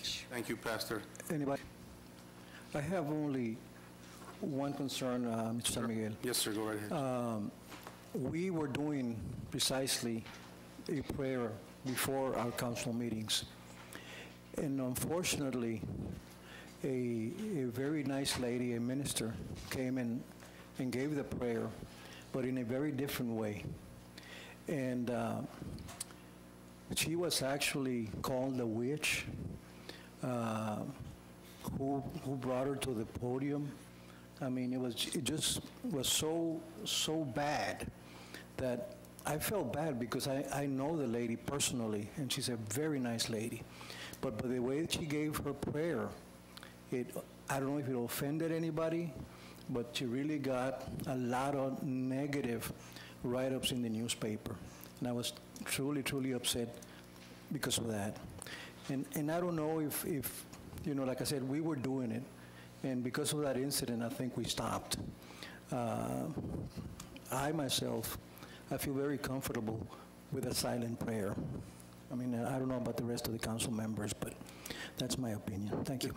Thank you, Pastor. Anybody? I have only one concern, Mr. San Miguel. Yes, sir, go right ahead. We were doing precisely a prayer before our council meetings. And unfortunately, a very nice lady, a minister, came in and gave the prayer, but in a very different way. And she was actually called a witch, who brought her to the podium. I mean, it just was so bad that I felt bad because I know the lady personally, and she's a very nice lady. But by the way that she gave her prayer, I don't know if it offended anybody, but she really got a lot of negative write-ups in the newspaper. And I was truly, truly upset because of that. And I don't know if like I said, we were doing it. And because of that incident, I think we stopped. I myself, I feel very comfortable with a silent prayer. I mean, I don't know about the rest of the council members, but that's my opinion. Thank you.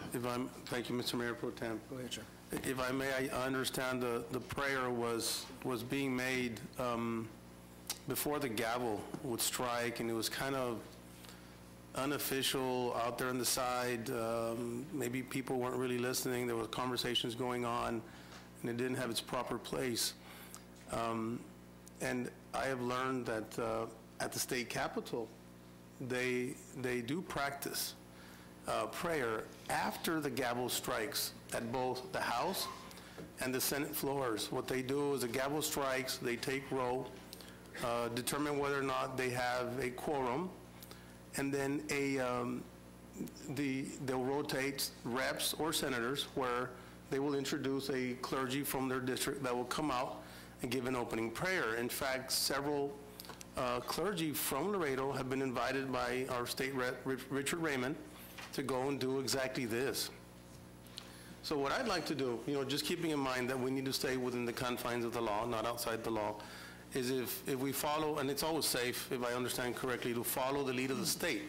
Thank you, Mr. Mayor Pro Tem. Go ahead, sir. If I may, I understand the prayer was being made before the gavel would strike, and it was kind of unofficial out there on the side. Maybe people weren't really listening. There were conversations going on, and it didn't have its proper place. And I have learned that at the state capitol, they do practice prayer after the gavel strikes at both the House and the Senate floors. What they do is the gavel strikes, they take roll, determine whether or not they have a quorum, and then they'll rotate reps or senators where they will introduce a clergy from their district that will come out and give an opening prayer. In fact, several clergy from Laredo have been invited by our state rep, Richard Raymond, to go and do exactly this. So what I'd like to do, just keeping in mind that we need to stay within the confines of the law, not outside the law, is if we follow, and it's always safe, if I understand correctly, to follow the lead of the state.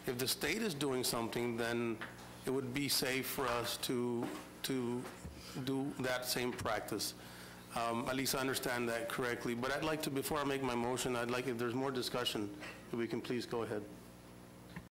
If the state is doing something, then it would be safe for us to do that same practice. At least I understand that correctly. But I'd like to, before I make my motion, I'd like, if there's more discussion, if we can please go ahead.